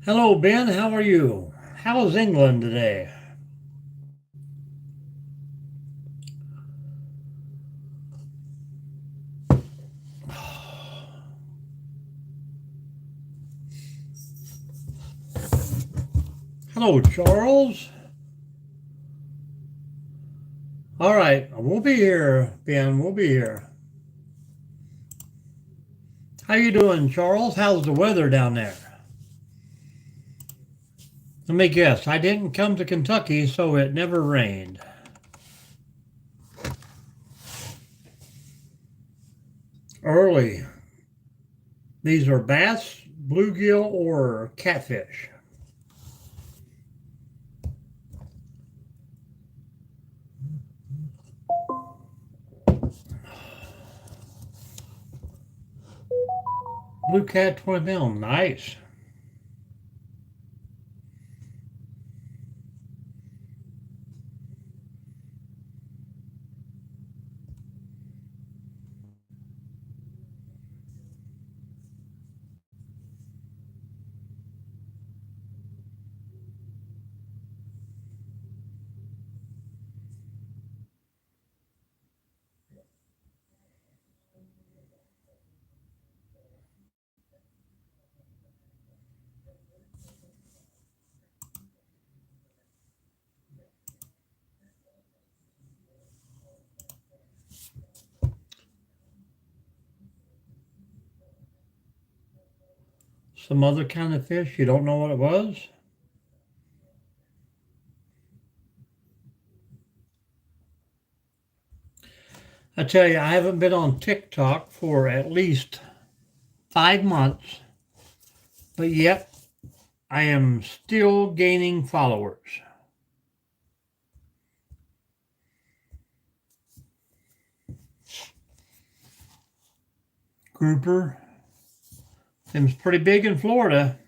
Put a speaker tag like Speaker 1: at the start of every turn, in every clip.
Speaker 1: Hello, Ben. How are you? How is England today? Hello, Charles. All right, we'll be here, Ben. We'll be here. How you doing, Charles? How's the weather down there? Let me guess. I didn't come to Kentucky, so it never rained. Early. These are bass, bluegill, or catfish. Blue cat 20 mil. Nice. Some other kind of fish. You don't know what it was? I tell you, I haven't been on TikTok for at least 5 months, but yet I am still gaining followers. Grouper seems pretty big in Florida.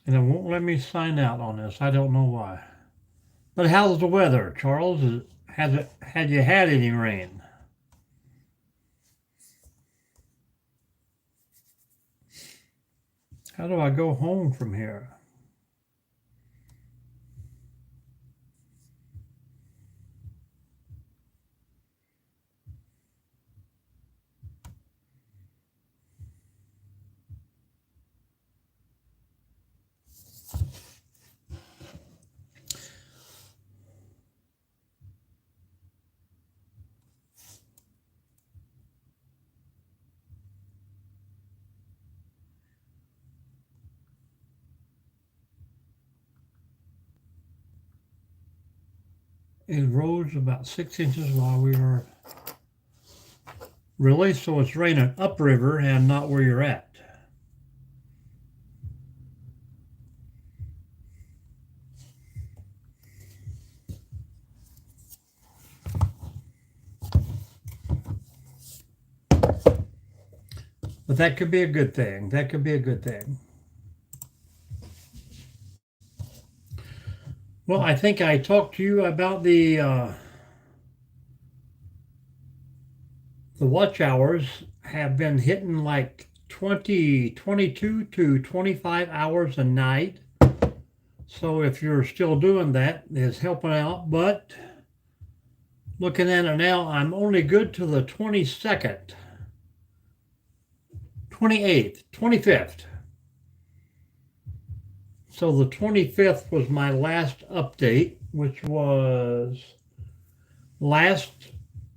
Speaker 1: And it won't let me sign out on this. I don't know why. But how's the weather, Charles? Has it had you had any rain? How do I go home from here? It rose about 6 inches while we were really, so it's raining upriver and not where you're at. But that could be a good thing. That could be a good thing. Well, I think I talked to you about the watch hours have been hitting like 20, 22 to 25 hours a night. So if you're still doing that, it's helping out. But looking at it now, I'm only good to the 22nd, 28th, 25th. So the 25th was my last update, which was last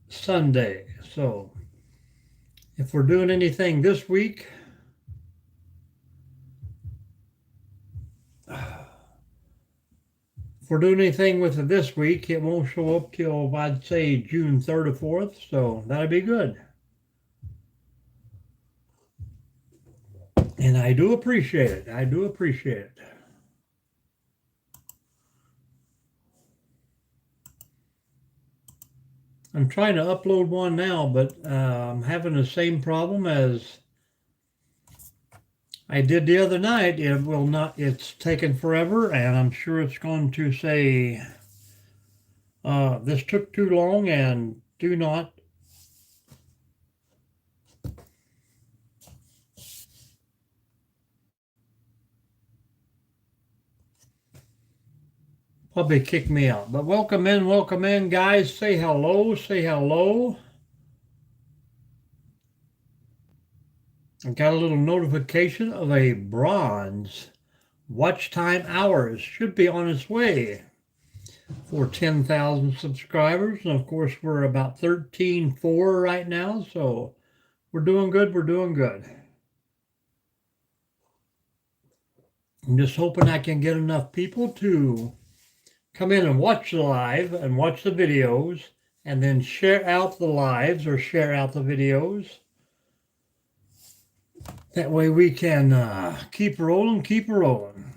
Speaker 1: Sunday. So if we're doing anything this week, we're doing anything with it this week, it won't show up till, I'd say, June 3rd or 4th, so that'll be good. And I do appreciate it. I do appreciate it. I'm trying to upload one now, but I'm having the same problem as I did the other night. It will not, it's taken forever, and I'm sure it's going to say, this took too long and do not. Probably kick me out. But welcome in, guys. Say hello, say hello. I got a little notification of a bronze watch time hours. Should be on its way for 10,000 subscribers. And of course, we're about 13.4 right now. So we're doing good. We're doing good. I'm just hoping I can get enough people to come in and watch the live and watch the videos and then share out the lives or share out the videos. That way we can keep rolling, keep rolling.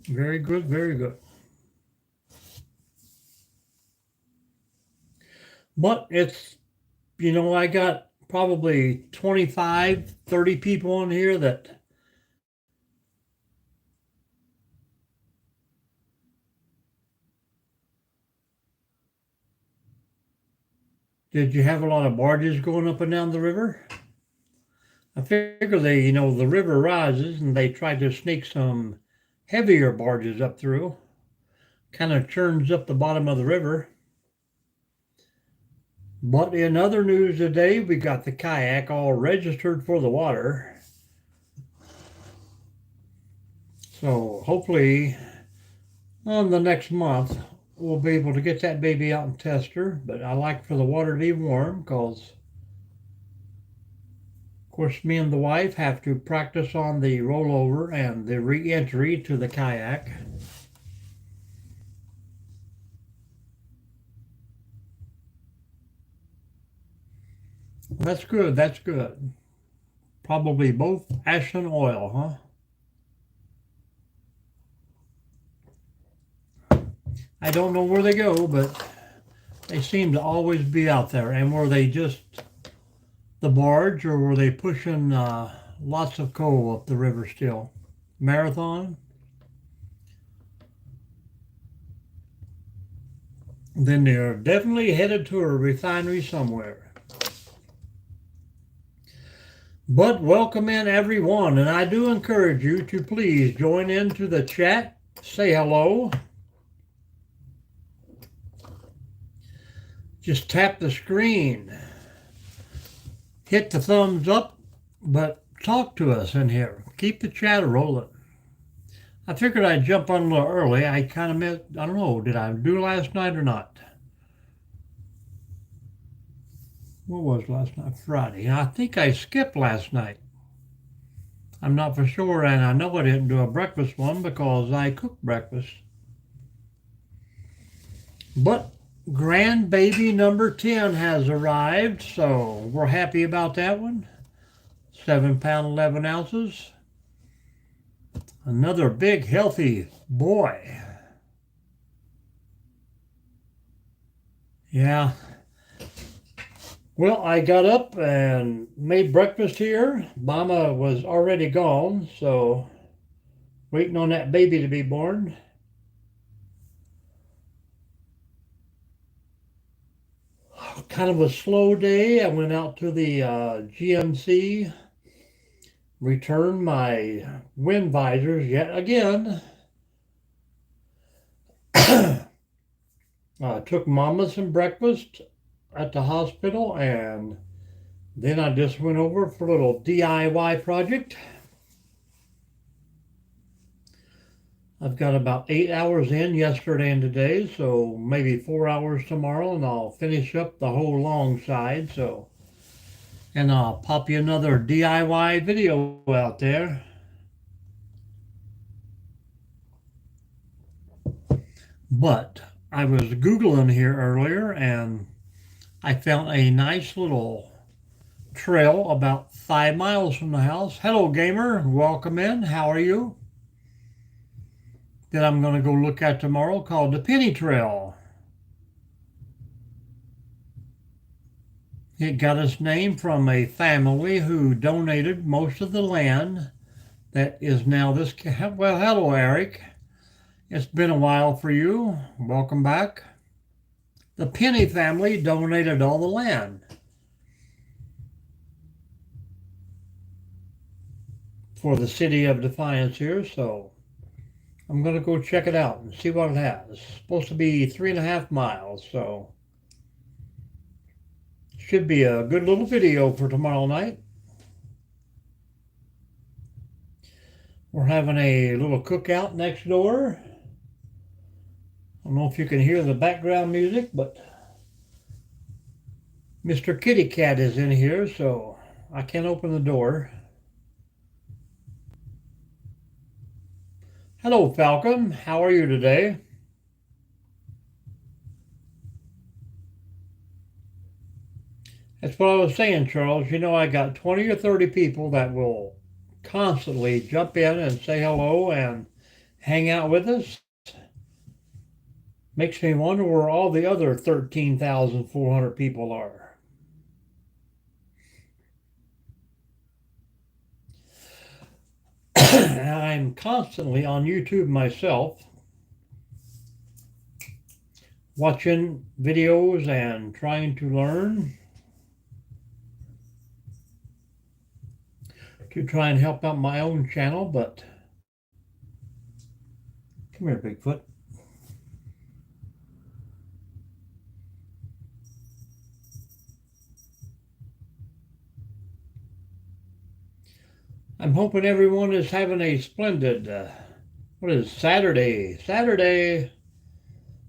Speaker 1: Very good, very good. But it's, you know, I got probably 25, 30 people on here that did you have a lot of barges going up and down the river? I figure they, you know, the river rises and they try to sneak some heavier barges up through. Kind of churns up the bottom of the river. But in other news today, we got the kayak all registered for the water. So hopefully on the next month, we'll be able to get that baby out and test her. But I like for the water to be warm because, of course, me and the wife have to practice on the rollover and the re-entry to the kayak. That's good, that's good. Probably both ash and oil, huh? I don't know where they go, but they seem to always be out there. And were they just the barge or were they pushing lots of coal up the river still? Marathon? Then they're definitely headed to a refinery somewhere. But welcome in everyone, and I do encourage you to please join into the chat, say hello. Just tap the screen, hit the thumbs up, but talk to us in here. Keep the chat rolling. I figured I'd jump on a little early. I kind of missed, I don't know, did I do last night or not? What was last night? Friday. I think I skipped last night. I'm not for sure, and I know I didn't do a breakfast one because I cooked breakfast. But grandbaby number 10 has arrived, so we're happy about that one. 7 pound, 11 ounces. Another big, healthy boy. Yeah. Well, I got up and made breakfast here. Mama was already gone, so waiting on that baby to be born. Kind of a slow day. I went out to the GMC, returned my wind visors yet again. Took Mama some breakfast at the hospital, and then I just went over for a little DIY project. I've got about 8 hours in yesterday and today, so maybe 4 hours tomorrow, and I'll finish up the whole long side. So and I'll pop you another DIY video out there. But I was Googling here earlier and I found a nice little trail about 5 miles from the house. Hello, gamer. Welcome in. How are you? That I'm going to go look at tomorrow called the Penny Trail. It got its name from a family who donated most of the land that is now this. Well, hello, Eric. It's been a while for you. Welcome back. The Penny family donated all the land for the city of Defiance here, so I'm going to go check it out and see what it has. It's supposed to be 3.5 miles, so should be a good little video for tomorrow night. We're having a little cookout next door. I don't know if you can hear the background music, but Mr. Kitty Cat is in here, so I can't open the door. Hello, Falcon. How are you today? That's what I was saying, Charles. You know, I got 20 or 30 people that will constantly jump in and say hello and hang out with us. Makes me wonder where all the other 13,400 people are. I'm constantly on YouTube myself, watching videos and trying to learn to try and help out my own channel, but come here, Bigfoot. I'm hoping everyone is having a splendid, what is Saturday? Saturday.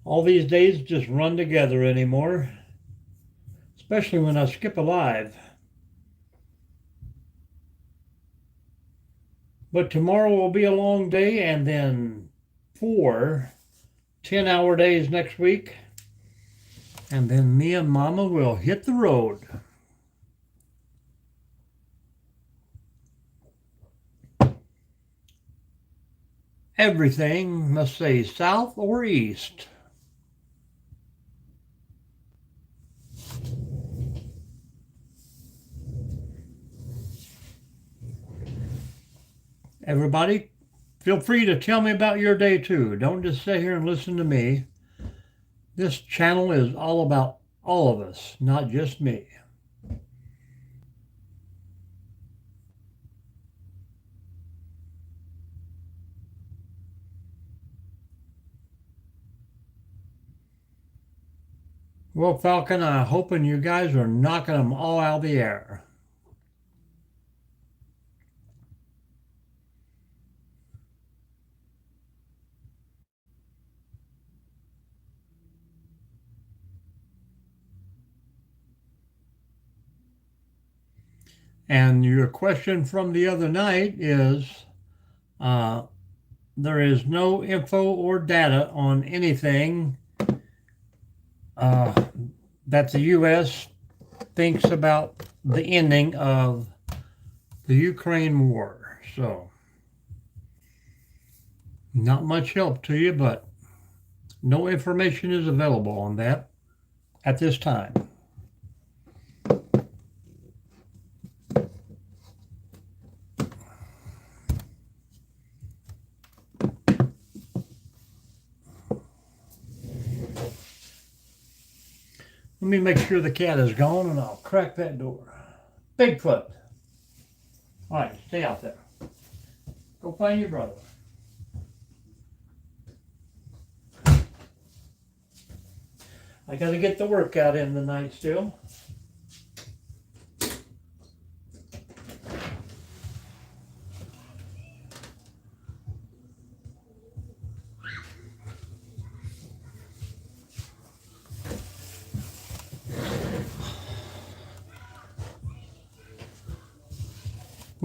Speaker 1: All these days just run together anymore, especially when I skip a live. But tomorrow will be a long day, and then 4 10-hour days next week. And then me and Mama will hit the road. Everything must say south or east. Everybody, feel free to tell me about your day too. Don't just sit here and listen to me. This channel is all about all of us, not just me. Well, Falcon, I'm hoping you guys are knocking them all out of the air. And your question from the other night is, there is no info or data on anything that the U.S. thinks about the ending of the Ukraine war. So, not much help to you, but no information is available on that at this time. Let me make sure the cat is gone and I'll crack that door. Bigfoot. All right, stay out there. Go find your brother. I got to get the workout in tonight still.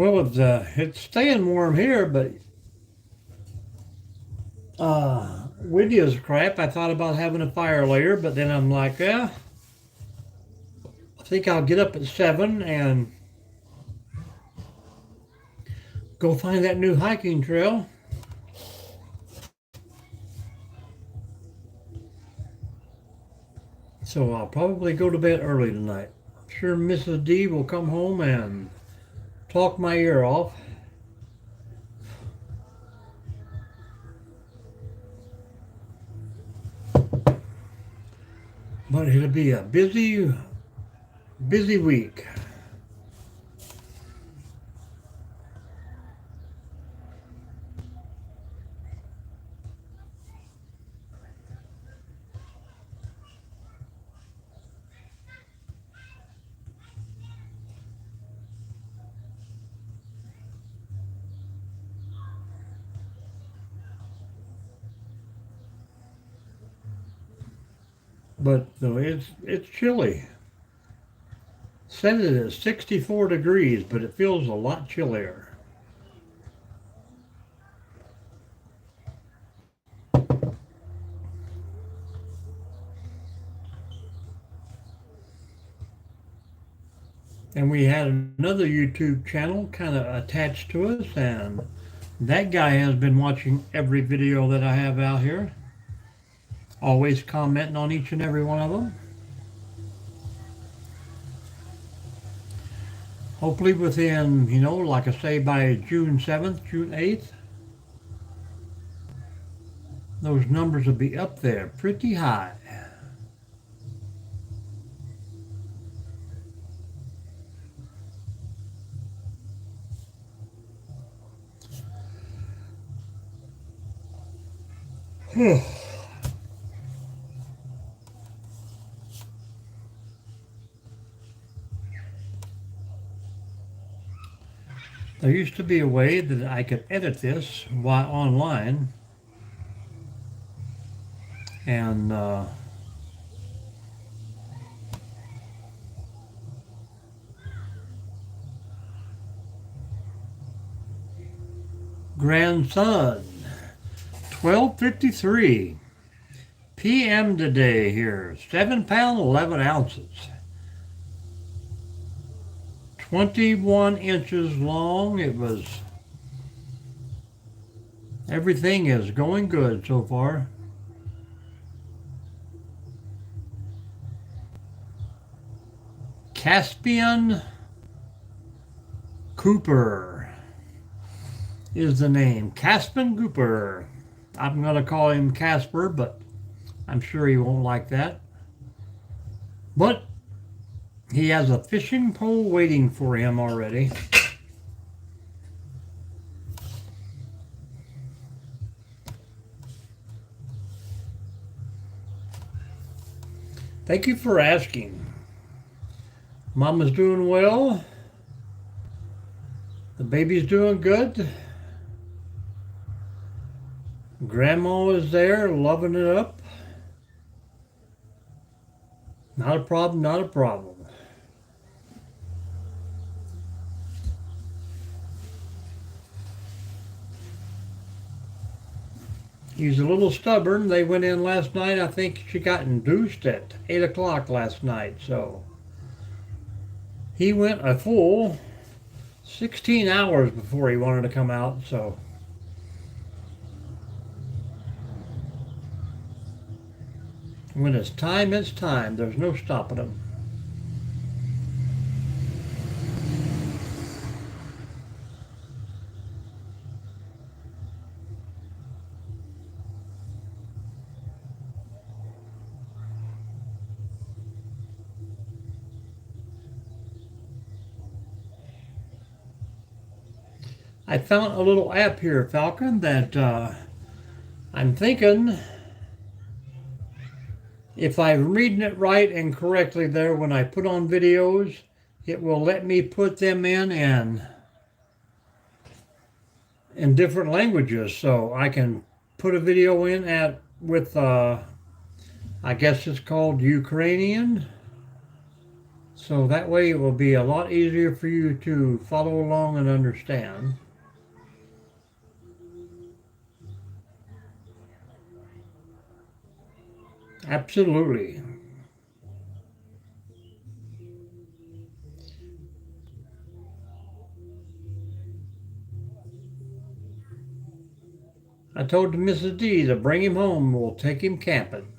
Speaker 1: Well, it's staying warm here, but windy as crap. I thought about having a fire later, but then I'm like, yeah, I think I'll get up at 7 and go find that new hiking trail. So I'll probably go to bed early tonight. I'm sure Mrs. D will come home and talk my ear off. But it'll be a busy week. But it's chilly. Said it is 64 degrees, but it feels a lot chillier. And we had another YouTube channel kind of attached to us, and that guy has been watching every video that I have out here, always commenting on each and every one of them. Hopefully within, like I say, by June 7th, June 8th, those numbers will be up there pretty high. There used to be a way that I could edit this while online, and grandson, 12:53 p.m. today here, 7 pound 11 ounces. 21 inches long. Everything is going good so far. Caspian Cooper is the name. Caspian Cooper. I'm going to call him Casper, but I'm sure he won't like that. But he has a fishing pole waiting for him already. Thank you for asking. Mama's doing well. The baby's doing good. Grandma is there, loving it up. Not a problem, not a problem. He's a little stubborn. They went in last night. I think she got induced at 8 o'clock last night. So he went a full 16 hours before he wanted to come out. So when it's time, it's time. There's no stopping him. I found a little app here, Falcon, that I'm thinking, if I'm reading it right and correctly there, when I put on videos, it will let me put them in different languages. So I can put a video in with I guess it's called Ukrainian, So that way it will be a lot easier for you to follow along and understand. Absolutely. I told Mrs. D to bring him home. We'll take him camping.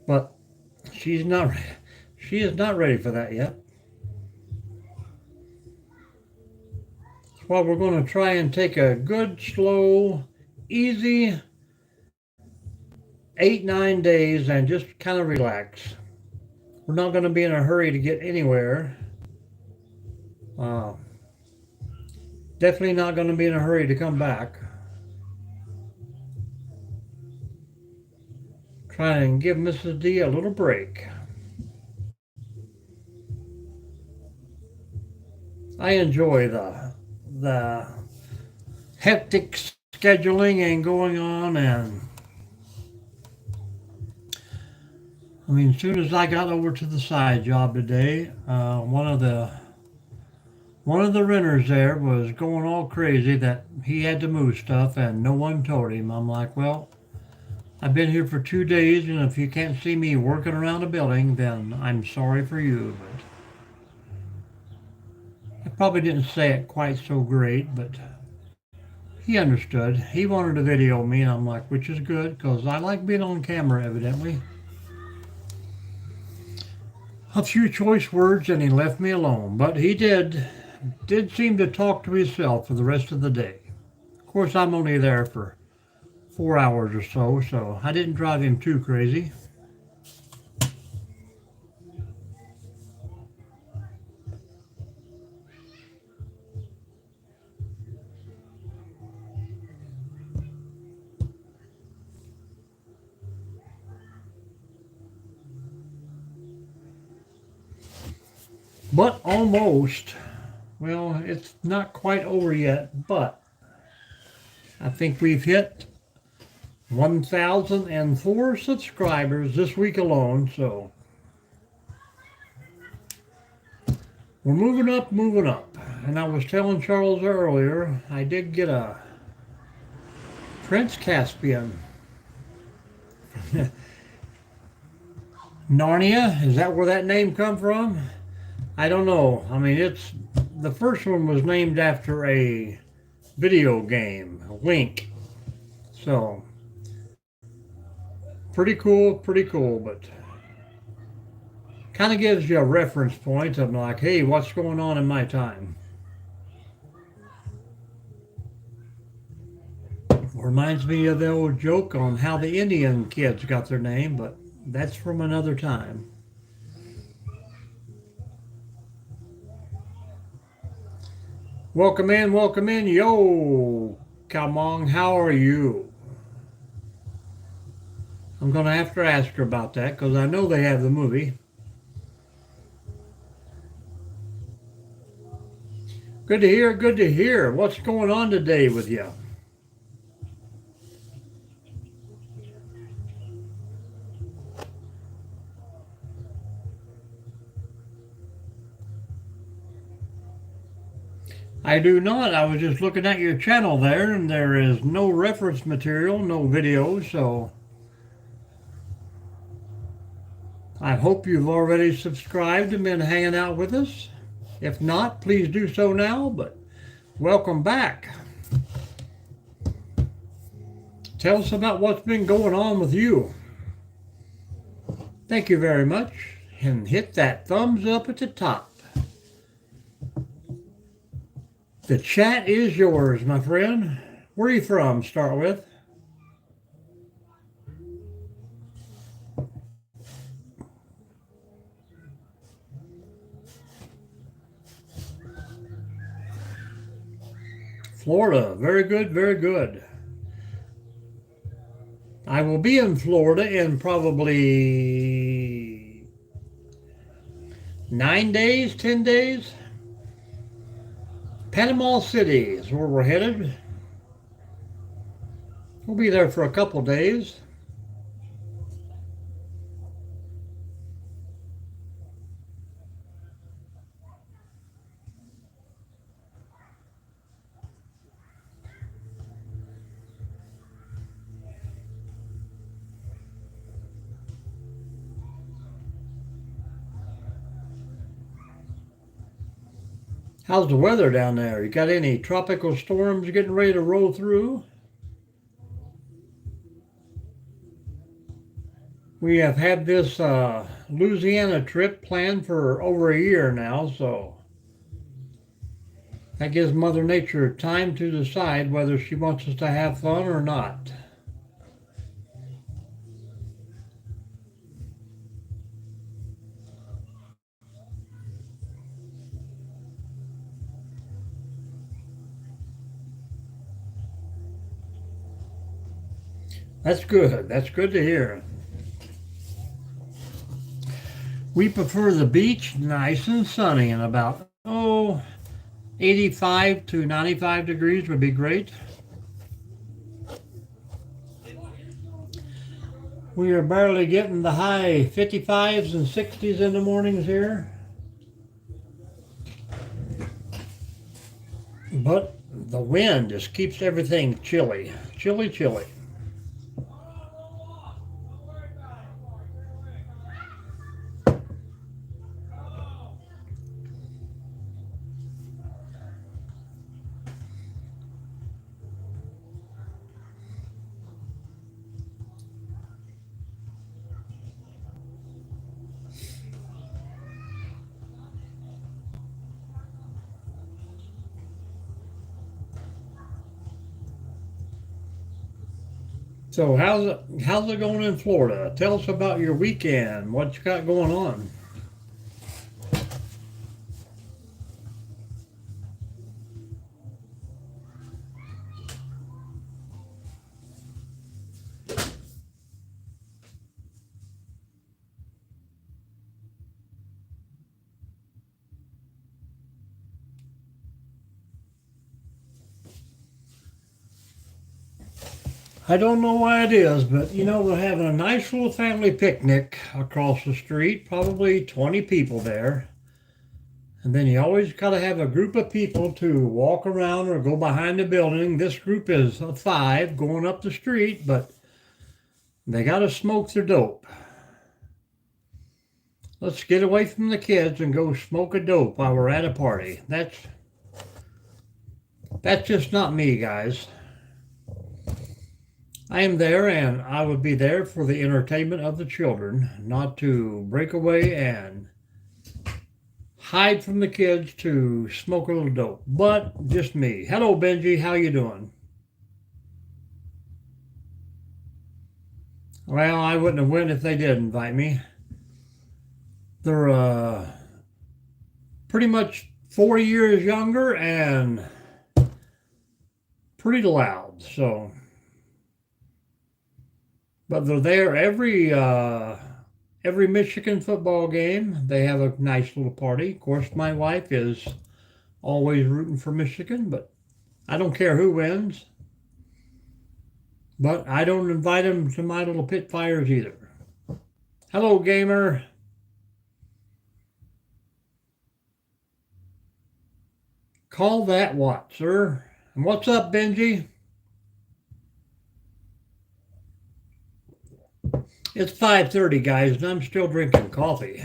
Speaker 1: But she's not. She is not ready for that yet. Well, we're going to try and take a good, slow, easy 8, 9 days and just kind of relax. We're not going to be in a hurry to get anywhere. Uh, Definitely not going to be in a hurry to come back. Try and give Mrs. D a little break. I enjoy the hectic scheduling and going on, and I mean, as soon as I got over to the side job today, one of the renters there was going all crazy that he had to move stuff and no one told him. I'm like, well, I've been here for 2 days, and if you can't see me working around a building, then I'm sorry for you. But I probably didn't say it quite so great, but he understood. He wanted to video me, and I'm like, which is good, because I like being on camera, evidently. A few choice words, and he left me alone. But he did seem to talk to himself for the rest of the day. Of course, I'm only there for 4 hours or so, so I didn't drive him too crazy. But almost. Well, it's not quite over yet, but I think we've hit 1,004 subscribers this week alone, so we're moving up, moving up. And I was telling Charles earlier, I did get a Prince Caspian. Narnia, is that where that name come from? I don't know. I mean, it's the first one was named after a video game, Link. So pretty cool, but kind of gives you a reference point of like, hey, what's going on in my time? Reminds me of the old joke on how the Indian kids got their name, but that's from another time. Welcome in, yo, Kamong, how are you? I'm gonna have to ask her about that because I know they have the movie. Good to hear, good to hear. What's going on today with you? I do not. I was just looking at your channel there, and there is no reference material, no video, so I hope you've already subscribed and been hanging out with us. If not, please do so now, but welcome back. Tell us about what's been going on with you. Thank you very much, and hit that thumbs up at the top. The chat is yours, my friend. Where are you from, start with? Florida. Very good, very good. I will be in Florida in probably 9 days, 10 days. Panama City is where we're headed. We'll be there for a couple days. How's the weather down there? You got any tropical storms getting ready to roll through? We have had this Louisiana trip planned for over a year now, so that gives Mother Nature time to decide whether she wants us to have fun or not. That's good. That's good to hear. We prefer the beach, nice and sunny, and about 85 to 95 degrees would be great. We are barely getting the high 55s and 60s in the mornings here. But the wind just keeps everything chilly. Chilly, chilly. So how's it going in Florida? Tell us about your weekend. What you got going on? I don't know why it is, but we're having a nice little family picnic across the street, probably 20 people there. And then you always got to have a group of people to walk around or go behind the building. This group is of 5 going up the street, but they got to smoke their dope. Let's get away from the kids and go smoke a dope while we're at a party. That's just not me, guys. I am there and I would be there for the entertainment of the children, not to break away and hide from the kids to smoke a little dope. But just me. Hello, Benji. How you doing? Well, I wouldn't have went if they did invite me. They're pretty much 40 years younger and pretty loud. So, but they're there every Michigan football game. They have a nice little party. Of course, my wife is always rooting for Michigan, but I don't care who wins. But I don't invite them to my little pit fires either. Hello, gamer. Call that what, sir? And what's up, Benji? It's 5:30, guys, and I'm still drinking coffee.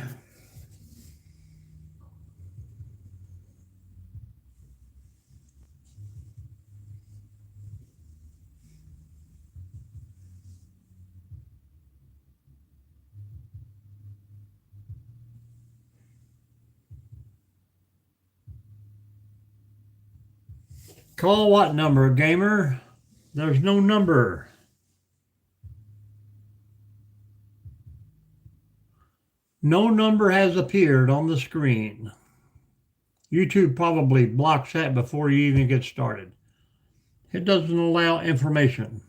Speaker 1: Call what number, gamer? There's no number. No number has appeared on the screen. YouTube probably blocks that before you even get started. It doesn't allow information.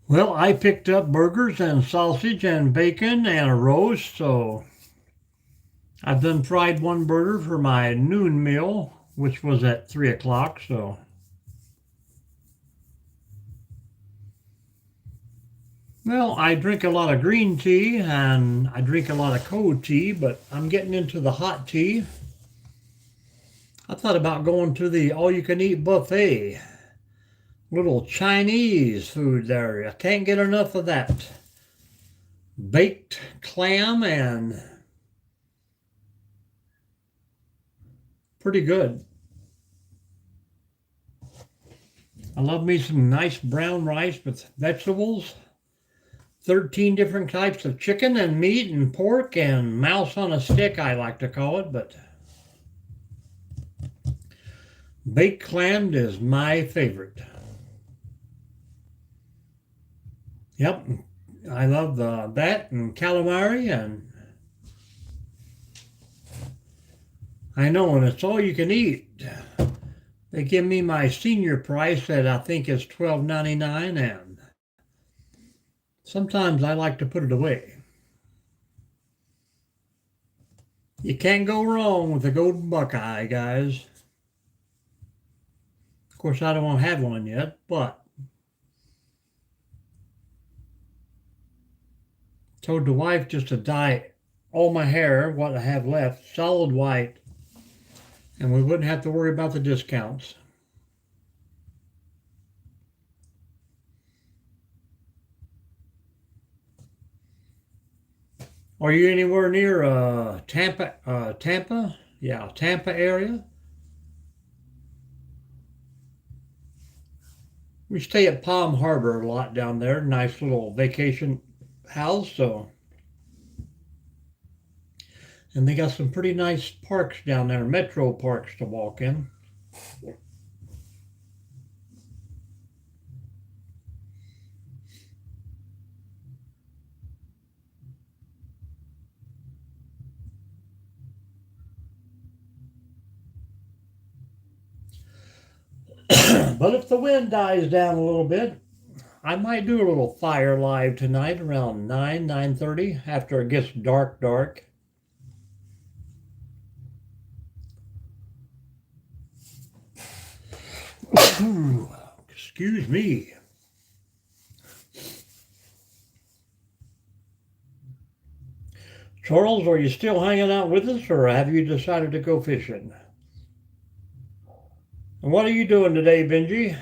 Speaker 1: Well, I picked up burgers and sausage and bacon and a roast, so I've done fried one burger for my noon meal, which was at 3 o'clock, so. Well, I drink a lot of green tea and I drink a lot of cold tea, but I'm getting into the hot tea. I thought about going to the all-you-can-eat buffet. Little Chinese food there. I can't get enough of that. Baked clam and pretty good. I love me some nice brown rice with vegetables. 13 different types of chicken and meat and pork and mouse on a stick, I like to call it, but baked clam is my favorite. Yep, I love that and calamari, and I know, and it's all you can eat. They give me my senior price that I think is $12.99, and sometimes I like to put it away. You can't go wrong with a golden buckeye, guys. Of course, I don't have one yet, but told the wife just to dye all my hair, what I have left, solid white, and we wouldn't have to worry about the discounts. Are you anywhere near Tampa? Tampa? Yeah, Tampa area. We stay at Palm Harbor a lot down there. Nice little vacation house. And they got some pretty nice parks down there, metro parks to walk in. But if the wind dies down a little bit, I might do a little fire live tonight around 9:30 after it gets dark. Excuse me. Charles, are you still hanging out with us, or have you decided to go fishing? And what are you doing today, Benji?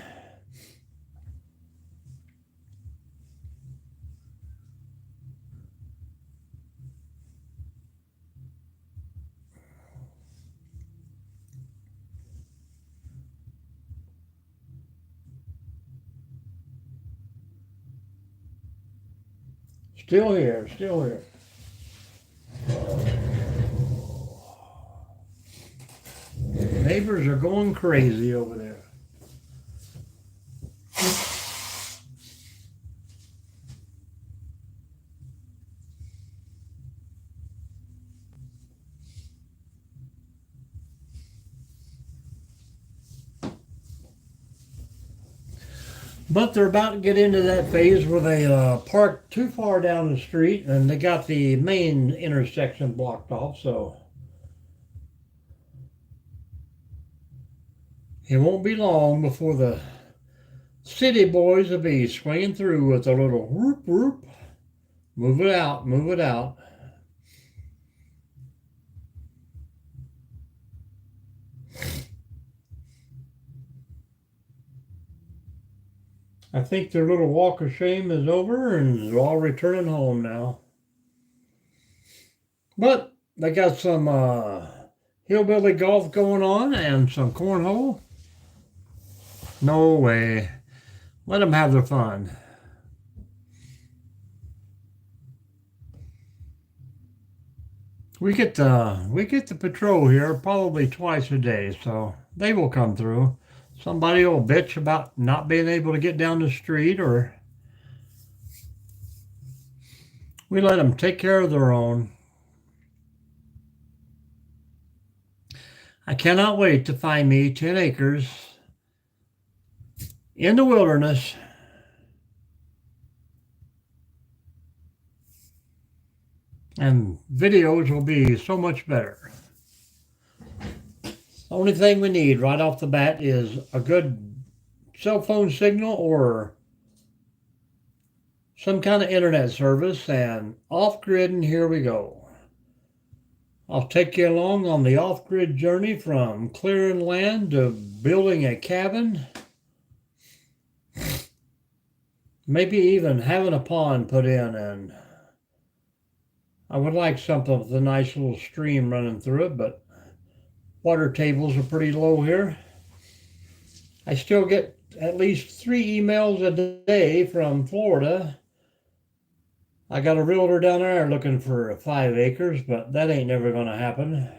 Speaker 1: Still here, still here. Neighbors are going crazy over there. But they're about to get into that phase where they park too far down the street and they got the main intersection blocked off, so it won't be long before the city boys will be swinging through with a little whoop whoop. Move it out, move it out. I think their little walk of shame is over and they're all returning home now. But they got some hillbilly golf going on and some cornhole. No way. Let them have their fun. We get the patrol here probably twice a day, so they will come through. Somebody will bitch about not being able to get down the street, or we let them take care of their own. I cannot wait to find me 10 acres in the wilderness and videos will be so much better. The only thing we need right off the bat is a good cell phone signal or some kind of internet service, and off-grid, and here we go. I'll take you along on the off-grid journey from clearing land to building a cabin, maybe even having a pond put in, and I would like something with a nice little stream running through it, but Water tables are pretty low here. I still get at least 3 emails a day from Florida. I got a realtor down there looking for 5 acres, but that ain't never going to happen.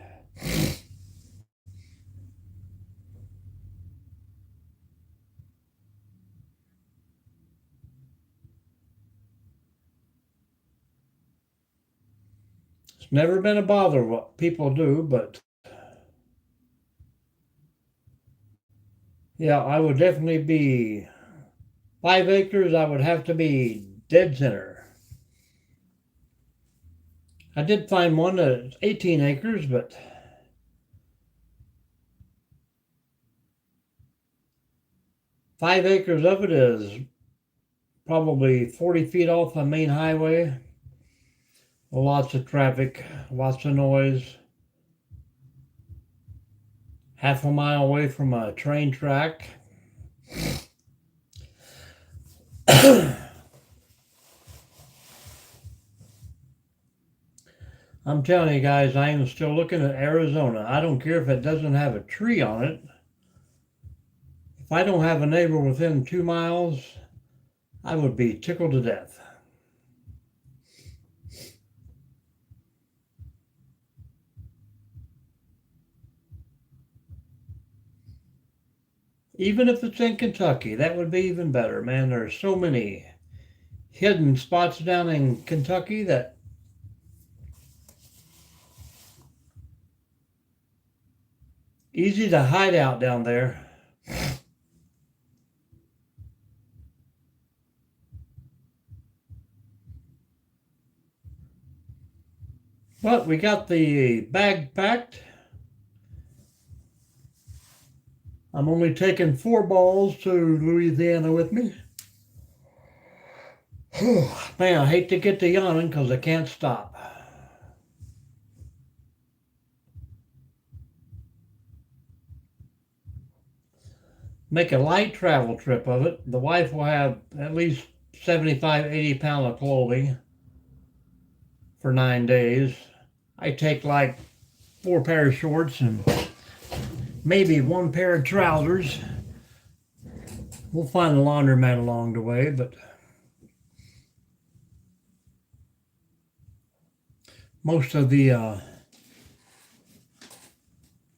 Speaker 1: It's never been a bother what people do, but yeah, I would definitely be 5 acres. I would have to be dead center. I did find one that's 18 acres, but 5 acres of it is probably 40 feet off the main highway. Lots of traffic, lots of noise. Half a mile away from a train track. I'm telling you guys, I am still looking at Arizona. I don't care if it doesn't have a tree on it. If I don't have a neighbor within 2 miles, I would be tickled to death. Even if it's in Kentucky, that would be even better, man. There's so many hidden spots down in Kentucky that easy to hide out down there. But we got the bag packed. I'm only taking 4 balls to Louisiana with me. Man, I hate to get to yawning because I can't stop. Make a light travel trip of it. The wife will have at least 75, 80 pounds of clothing for 9 days. I take like 4 pair of shorts and maybe 1 pair of trousers. We'll find a laundromat along the way, but most of the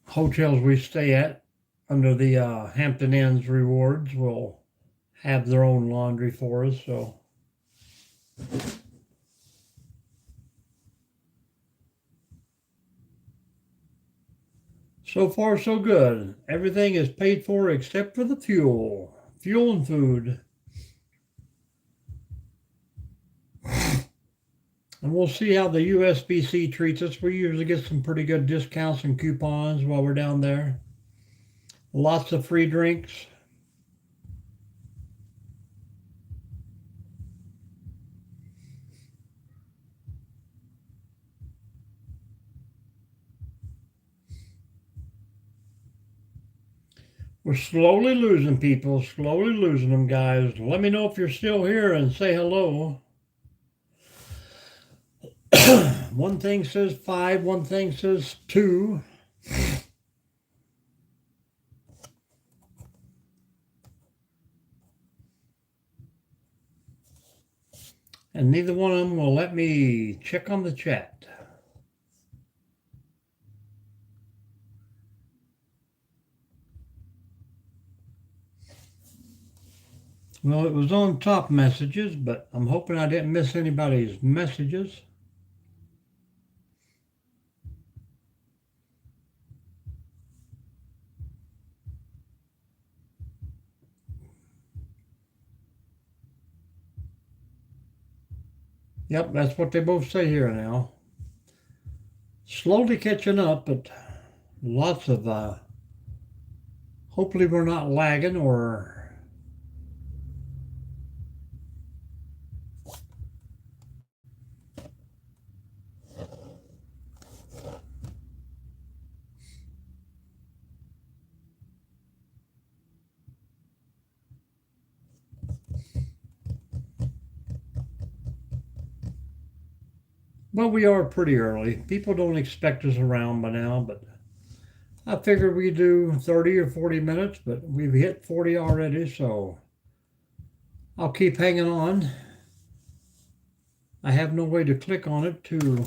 Speaker 1: hotels we stay at under the Hampton Inns rewards will have their own laundry for us. So far, so good. Everything is paid for except for the fuel and food. And we'll see how the USBC treats us. We usually get some pretty good discounts and coupons while we're down there. Lots of free drinks. We're slowly losing people, slowly losing them, guys. Let me know if you're still here and say hello. One thing says 5, one thing says 2. And neither one of them will let me check on the chat. Well, it was on top messages, but I'm hoping I didn't miss anybody's messages. Yep, that's what they both say here now. Slowly catching up, but lots of, hopefully we're not lagging or. Well, we are pretty early. People don't expect us around by now, but I figured we do 30 or 40 minutes, but we've hit 40 already, so I'll keep hanging on. I have no way to click on it to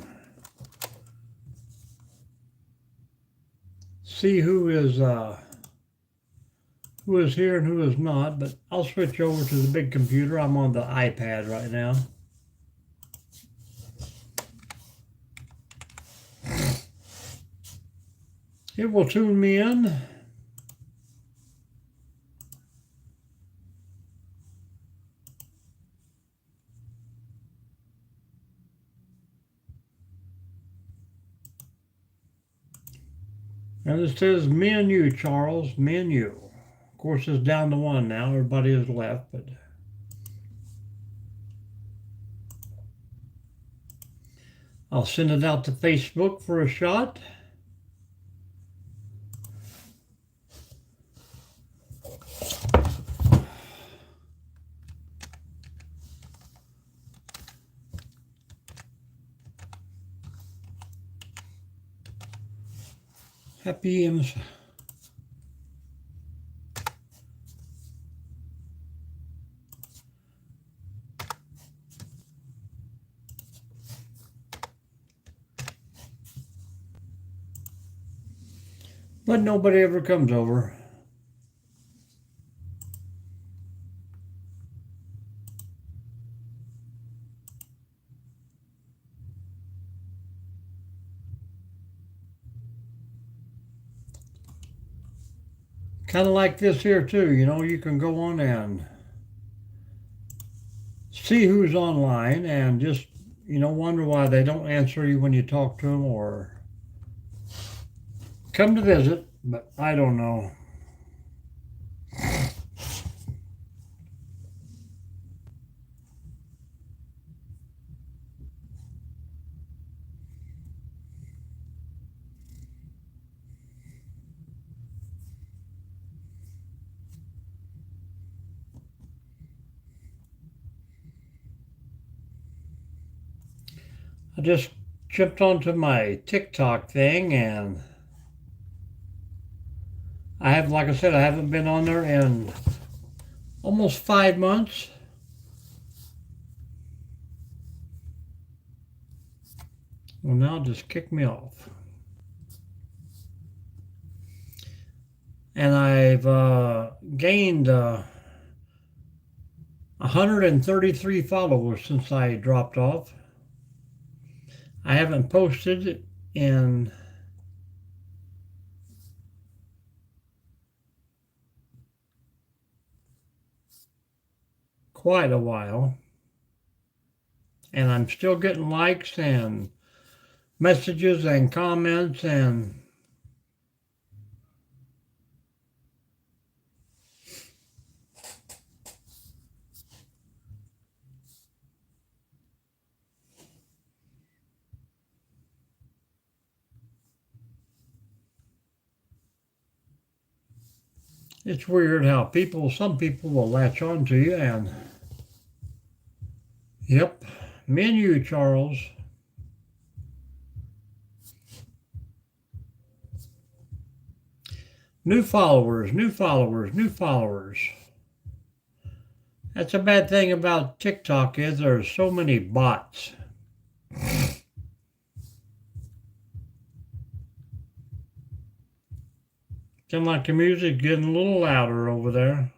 Speaker 1: see who is here and who is not, but I'll switch over to the big computer. I'm on the iPad right now. It will tune me in. And it says me and you, Charles, me and you. Of course, it's down to one now. Everybody has left, but I'll send it out to Facebook for a shot. Happy M's. But nobody ever comes over. Kind of like this here too, you know, you can go on and see who's online and just, you know, wonder why they don't answer you when you talk to them or come to visit, but I don't know. I just jumped onto my TikTok thing and I have, like I said, I haven't been on there in almost 5 months. Well, now just kick me off. And I've gained 133 followers since I dropped off. I haven't posted in quite a while. And I'm still getting likes and messages and comments and it's weird how some people will latch on to you and, yep, me and you, Charles. New followers, new followers, new followers. That's a bad thing about TikTok is there's so many bots. Seems like the music getting a little louder over there.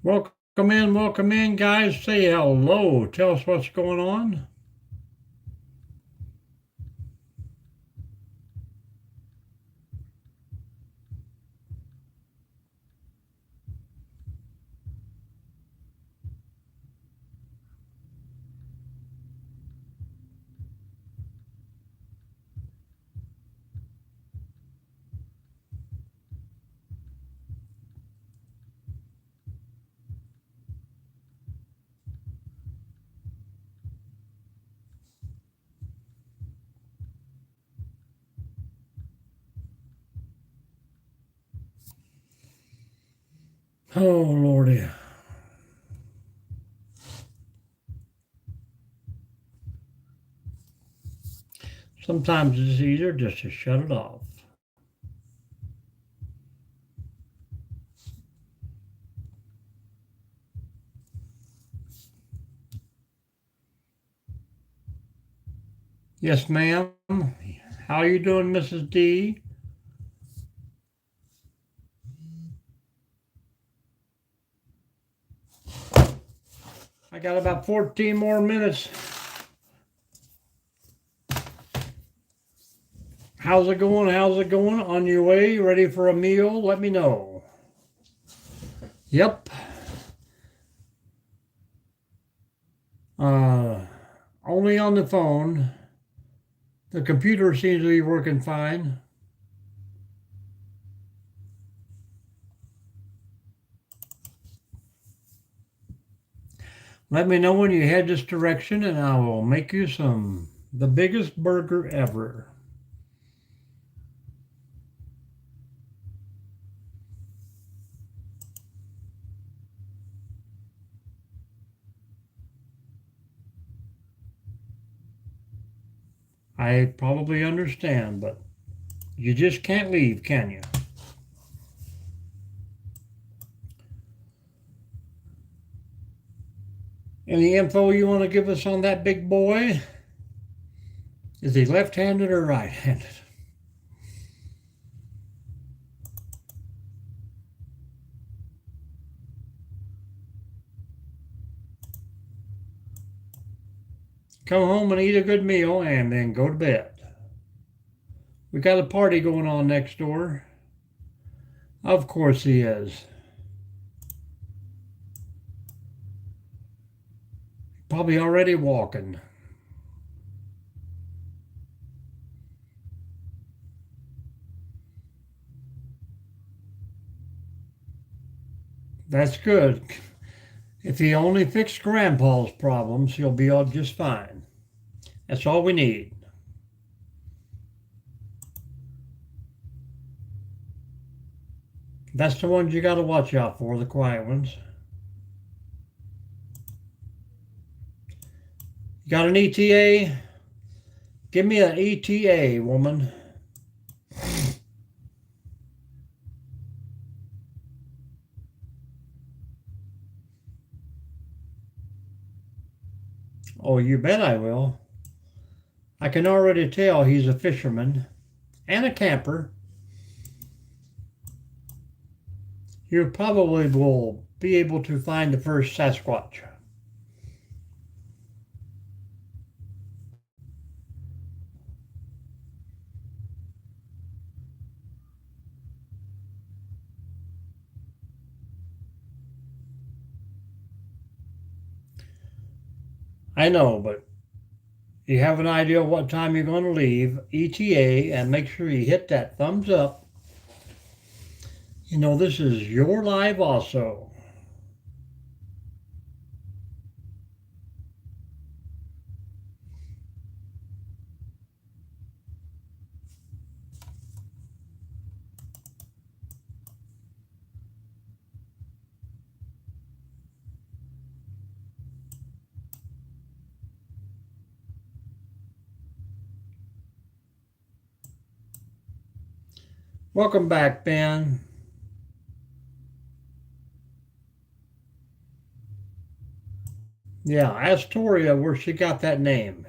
Speaker 1: Welcome in, guys. Say hello. Tell us what's going on. Oh, Lordy. Sometimes it's easier just to shut it off. Yes, ma'am. How are you doing, Mrs. D? I got about 14 more minutes. How's it going? How's it going? On your way? Ready for a meal? Let me know. Yep. Only on the phone. The computer seems to be working fine. Let me know when you head this direction and I will make you the biggest burger ever. I probably understand, but you just can't leave, can you? Any info you want to give us on that big boy? Is he left-handed or right-handed? Come home and eat a good meal and then go to bed. We got a party going on next door. Of course he is. Probably already walking. That's good. If he only fixed Grandpa's problems, he'll be all just fine. That's all we need. That's the ones you got to watch out for, the quiet ones. You got an ETA? Give me an ETA, woman. Oh, you bet I will. I can already tell he's a fisherman and a camper. You probably will be able to find the first Sasquatch. I know, but you have an idea of what time you're going to leave, ETA, and make sure you hit that thumbs up. You know, this is your live also. Welcome back, Ben. Yeah, ask Toria where she got that name.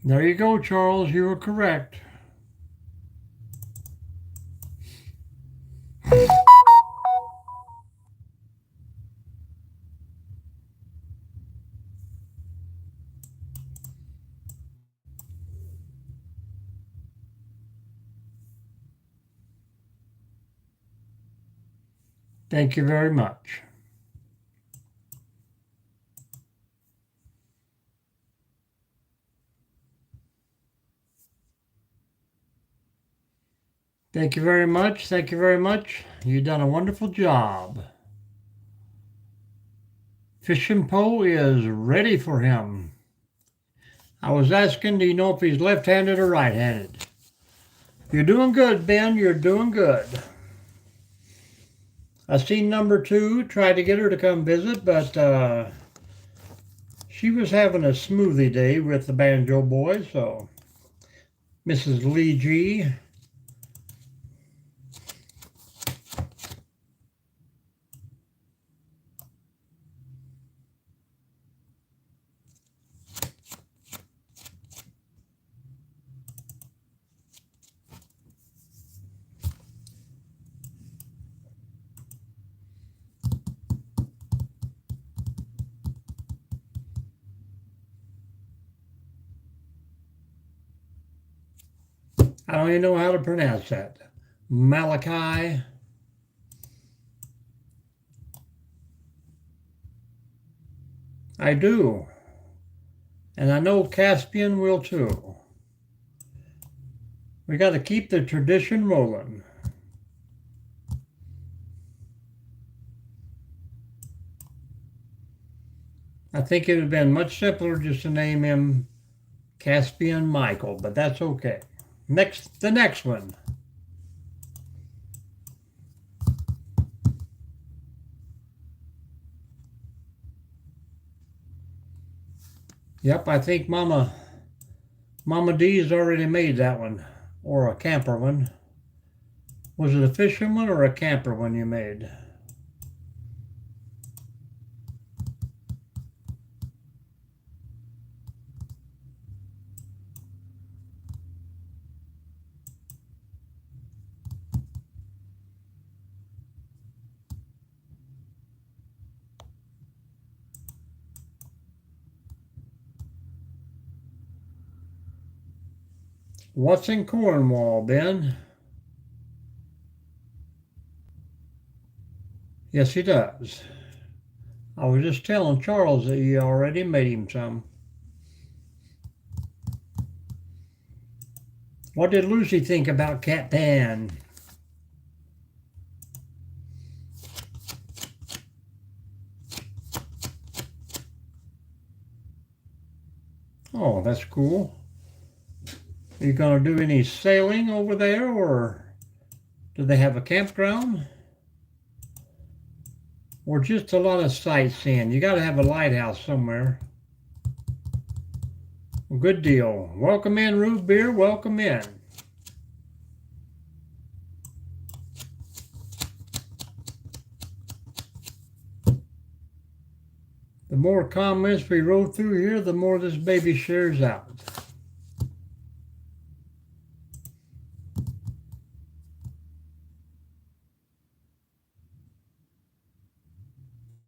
Speaker 1: There you go, Charles. You were correct. Thank you very much. Thank you very much. Thank you very much. You've done a wonderful job. Fishing pole is ready for him. I was asking, do you know if he's left-handed or right-handed? You're doing good, Ben. You're doing good. I seen number 2, tried to get her to come visit, but she was having a smoothie day with the Banjo Boys, so Mrs. Lee G. I don't even know how to pronounce that. Malachi. I do. And I know Caspian will too. We got to keep the tradition rolling. I think it would have been much simpler just to name him Caspian Michael, but that's okay. The next one. Yep, I think Mama D's already made that one, or a camper one. Was it a fishing one or a camper one you made? What's in Cornwall, Ben? Yes, he does. I was just telling Charles that you already made him some. What did Lucy think about Cat Pan? Oh, that's cool. Are you going to do any sailing over there, or do they have a campground? Or just a lot of sightseeing? You got to have a lighthouse somewhere. Well, good deal. Welcome in, Root Beer. Welcome in. The more comments we roll through here, the more this baby shares out.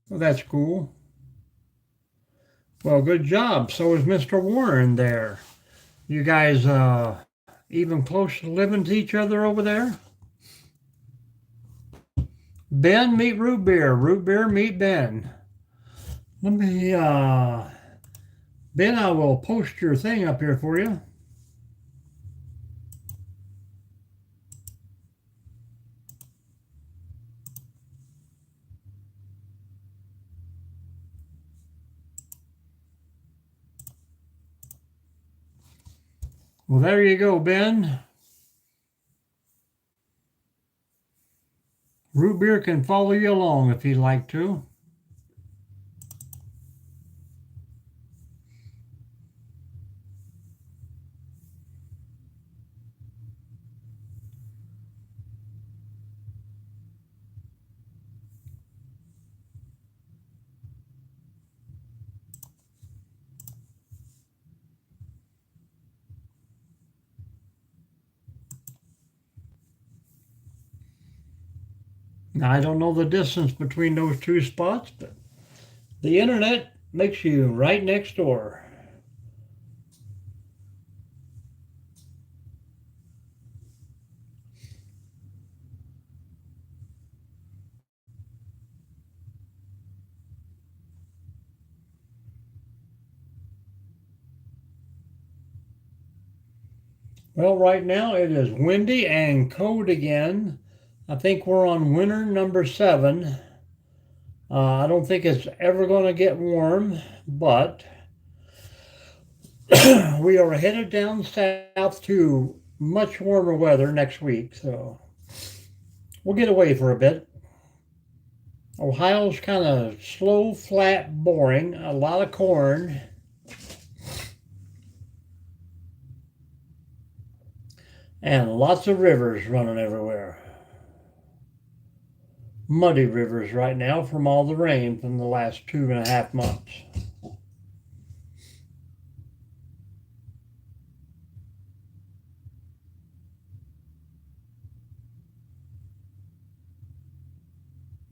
Speaker 1: Well, that's cool. Well, good job. So is Mr. Warren there. You guys even close to living to each other over there? Ben, meet Root Beer. Root Beer, meet Ben. Let me, Ben, I will post your thing up here for you. Well, there you go, Ben. Root Beer can follow you along if he'd like to. Now, I don't know the distance between those two spots, but the internet makes you right next door. Well, right now it is windy and cold again. I think we're on winter number 7. I don't think it's ever going to get warm, but we are headed down south to much warmer weather next week, so we'll get away for a bit. Ohio's kind of slow, flat, boring, a lot of corn. And lots of rivers running everywhere. Muddy rivers right now from all the rain from the last 2.5 months.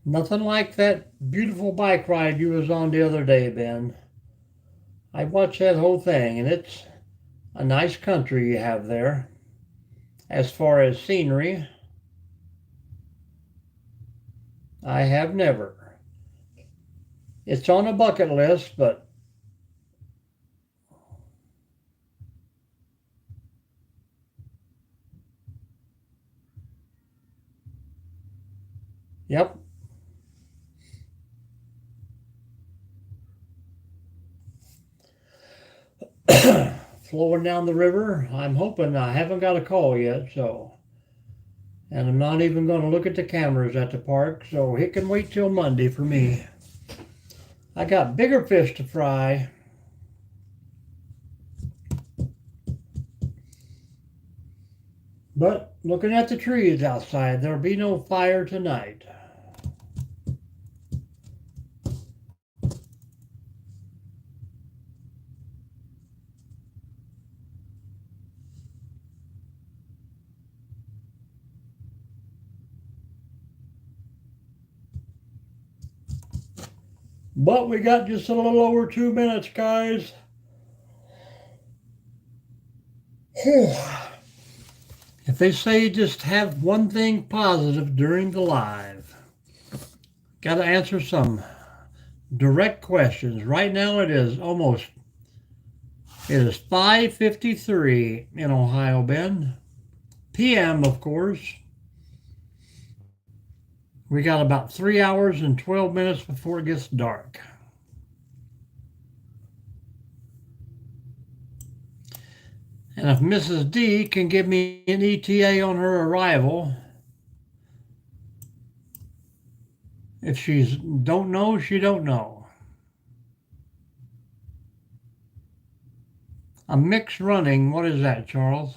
Speaker 1: Nothing like that beautiful bike ride you was on the other day, Ben. I watched that whole thing, and it's a nice country you have there. As far as scenery, I have never. It's on a bucket list, but yep. Flowing down the river. I'm hoping I haven't got a call yet, so. And I'm not even going to look at the cameras at the park, so it can wait till Monday for me. I got bigger fish to fry. But looking at the trees outside, there'll be no fire tonight. But we got just a little over 2 minutes, guys. If they say just have one thing positive during the live, got to answer some direct questions. Right now it is 5:53 in Ohio Bend. PM, of course. We got about 3 hours and 12 minutes before it gets dark. And if Mrs. D can give me an ETA on her arrival, if she don't know, she don't know. A mixed running, what is that, Charles?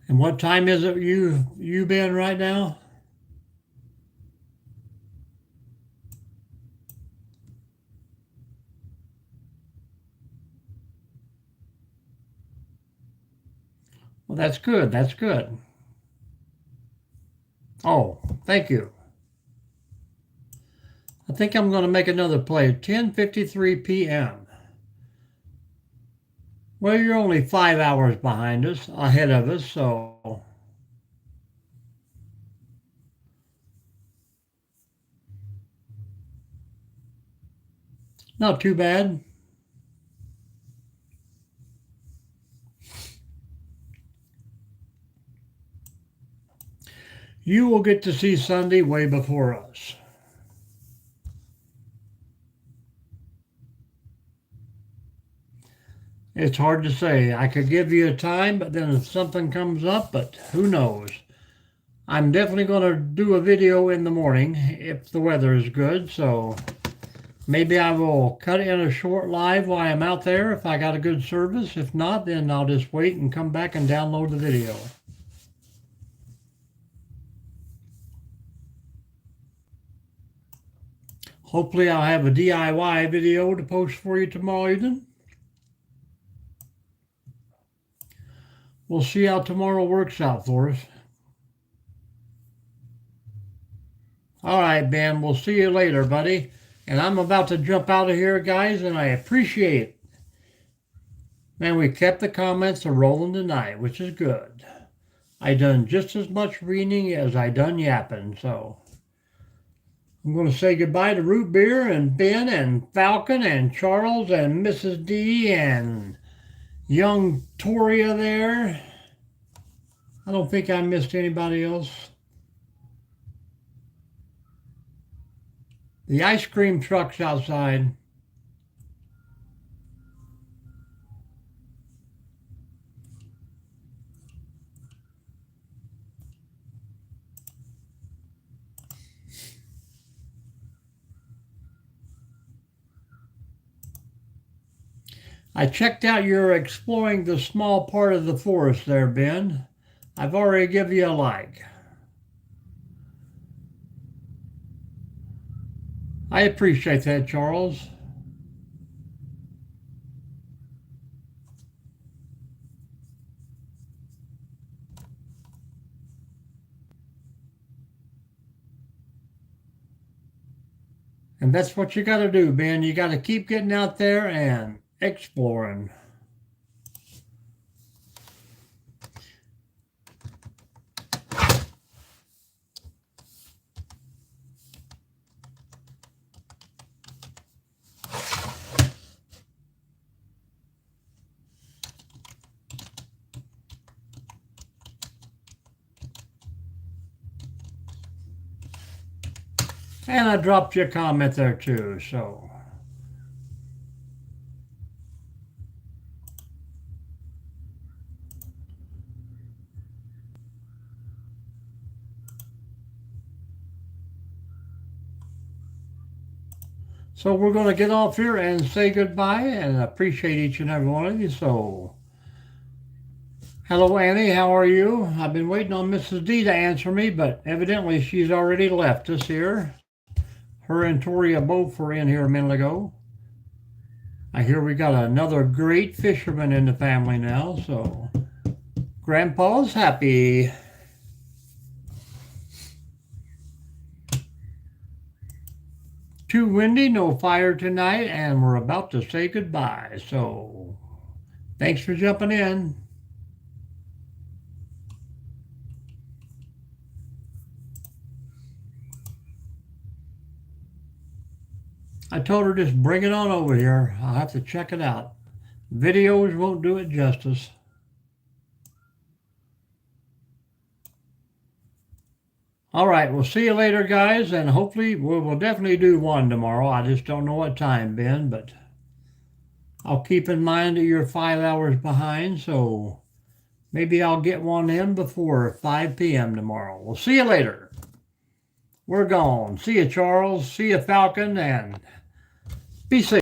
Speaker 1: And what time is it you been right now? Well, that's good. That's good. Oh, thank you. I think I'm going to make another play. 10:53 p.m. Well, you're only 5 hours behind us, ahead of us, so not too bad. You will get to see Sunday way before us. It's hard to say. I could give you a time, but then if something comes up, but who knows? I'm definitely going to do a video in the morning if the weather is good, so maybe I will cut in a short live while I'm out there if I got a good service. If not, then I'll just wait and come back and download the video. Hopefully I'll have a DIY video to post for you tomorrow evening. We'll see how tomorrow works out for us. All right, Ben, we'll see you later, buddy. And I'm about to jump out of here, guys, and I appreciate it. Man, we kept the comments a rolling tonight, which is good. I done just as much reading as I done yapping, so I'm going to say goodbye to Root Beer and Ben and Falcon and Charles and Mrs. D and young Toria there. I don't think I missed anybody else. The ice cream truck's outside. I checked out your exploring the small part of the forest there, Ben. I've already given you a like. I appreciate that, Charles. And that's what you got to do, Ben. You got to keep getting out there and exploring. And I dropped you a comment there too, so. So we're going to get off here and say goodbye and appreciate each and every one of you. So, hello, Annie. How are you? I've been waiting on Mrs. D to answer me, but evidently she's already left us here. Her and Toria both were in here a minute ago. I hear we got another great fisherman in the family now, so Grandpa's happy. Too windy, no fire tonight, and we're about to say goodbye. So thanks for jumping in. I told her just bring it on over here. I'll have to check it out. Videos won't do it justice. All right, we'll see you later, guys, and hopefully we'll definitely do one tomorrow. I just don't know what time, Ben, but I'll keep in mind that you're 5 hours behind, so maybe I'll get one in before 5 p.m. tomorrow. We'll see you later. We're gone. See you, Charles. See you, Falcon, and be safe.